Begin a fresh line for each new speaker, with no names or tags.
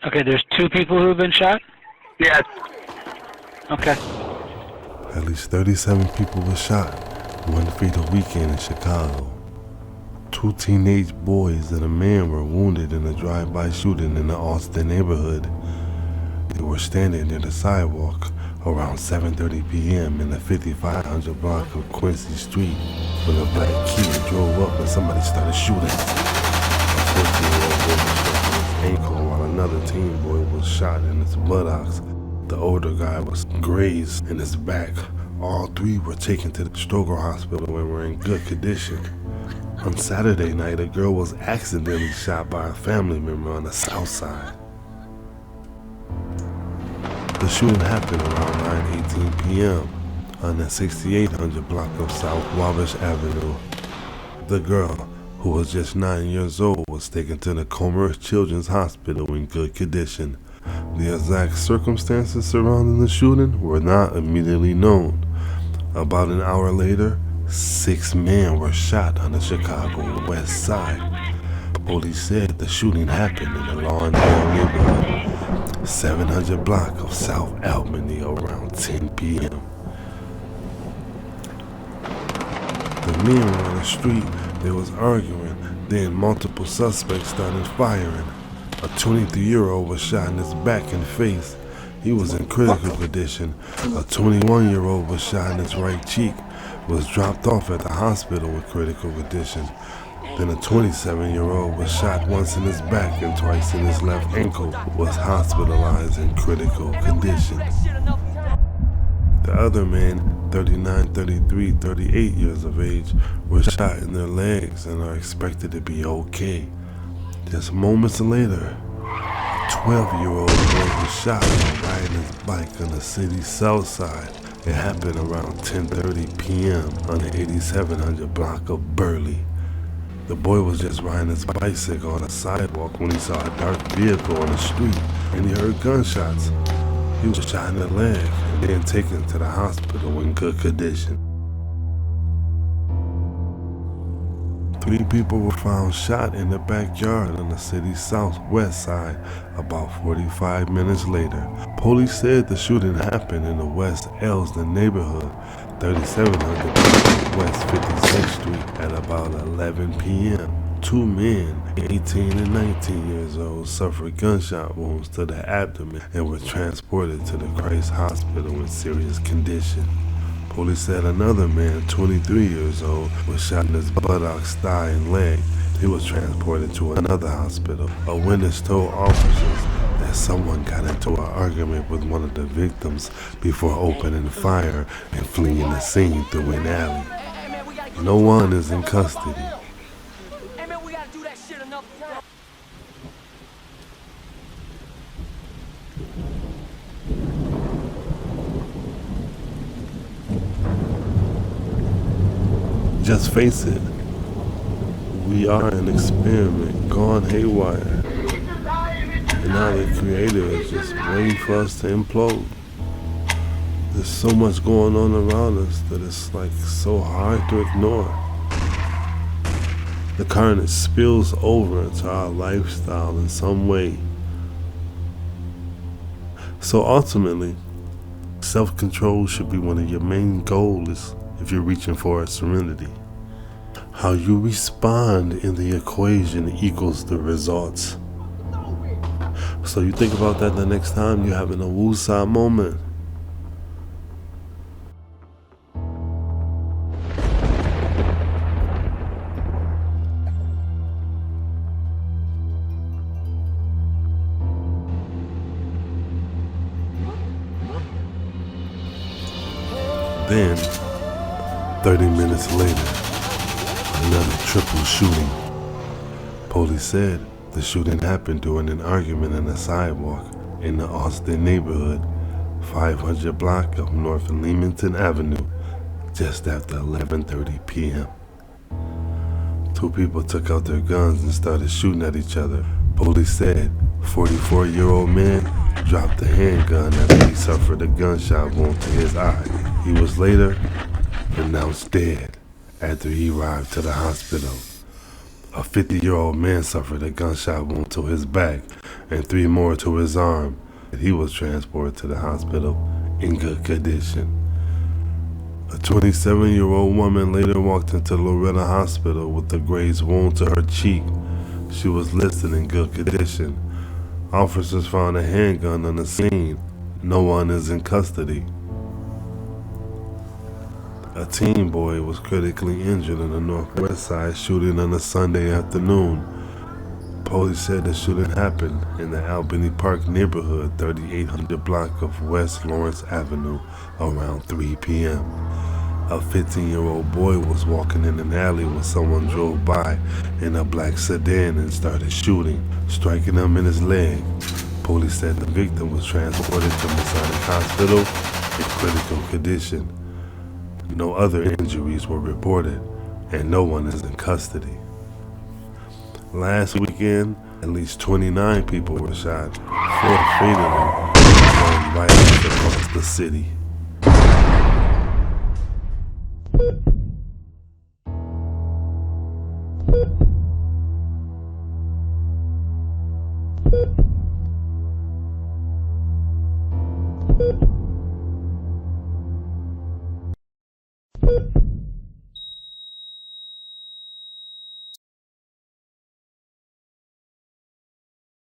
Okay, there's two people who have been shot?
Yes.
Okay.
At least 37 people were shot one fatal weekend in Chicago. 2 teenage boys and a man were wounded in a drive-by shooting in the Austin neighborhood. They were standing near the sidewalk around 7:30 p.m. in the 5500 block of Quincy Street when a black kid drove up and somebody started shooting. A 14-year-old boy was shot in his ankle while another teen boy was shot in his buttocks. The older guy was grazed in his back. All 3 were taken to the Stroger Hospital and were in good condition. On Saturday night, a girl was accidentally shot by a family member on the south side. The shooting happened around 9:18 p.m. on the 6800 block of South Wabash Avenue. The girl, who was just 9 years old, was taken to the Comer Children's Hospital in good condition. The exact circumstances surrounding the shooting were not immediately known. About an hour later, 6 men were shot on the Chicago west side. Police said the shooting happened in the Lawndale neighborhood, 700 block of South Albany around 10 p.m. The men were on the street, they was arguing, then multiple suspects started firing. A 23-year-old was shot in his back and face. He was in critical condition. A 21-year-old was shot in his right cheek, was dropped off at the hospital with critical condition. Then a 27-year-old was shot once in his back and twice in his left ankle, was hospitalized in critical condition. The other men, 39, 33, 38 years of age, were shot in their legs and are expected to be okay. Just moments later, a 12-year-old boy was shot while riding his bike on the city's south side. It happened around 10:30 p.m. on the 8700 block of Burley. The boy was just riding his bicycle on a sidewalk when he saw a dark vehicle on the street and he heard gunshots. He was shot in the leg and then taken to the hospital in good condition. 3 people were found shot in the backyard on the city's southwest side about 45 minutes later. Police said the shooting happened in the West Elsden neighborhood, 3700 West 56th Street at about 11 p.m. 2 men, 18 and 19 years old, suffered gunshot wounds to the abdomen and were transported to the Christ Hospital in serious condition. Police said another man, 23 years old, was shot in his buttocks, thigh, and leg. He was transported to another hospital. A witness told officers that someone got into an argument with one of the victims before opening fire and fleeing the scene through an alley. No one is in custody. Just face it, we are an experiment gone haywire, and now the creator is just waiting for us to implode. There's so much going on around us that it's like so hard to ignore. The carnage spills over into our lifestyle in some way. So ultimately, self-control should be one of your main goals if you're reaching for a serenity. How you respond in the equation equals the results. So you think about that the next time you're having a woosah moment. Then, 30 minutes later, another triple shooting. Police said the shooting happened during an argument on a sidewalk in the Austin neighborhood, 500 block of North Leamington Avenue, just after 11:30 p.m. 2 people took out their guns and started shooting at each other. Police said 44-year-old man dropped the handgun after he suffered a gunshot wound to his eye. He was later pronounced dead after he arrived to the hospital. A 50-year-old man suffered a gunshot wound to his back and 3 more to his arm. He was transported to the hospital in good condition. A 27-year-old woman later walked into Loretta Hospital with a grazed wound to her cheek. She was listed in good condition. Officers found a handgun on the scene. No one is in custody. A teen boy was critically injured in the Northwest Side shooting on a Sunday afternoon. Police said the shooting happened in the Albany Park neighborhood, 3800 block of West Lawrence Avenue, around 3 p.m. A 15-year-old boy was walking in an alley when someone drove by in a black sedan and started shooting, striking him in his leg. Police said the victim was transported to Masonic Hospital in critical condition. No other injuries were reported, and no one is in custody. Last weekend, at least 29 people were shot, 4 fatally, and violence across the city.
You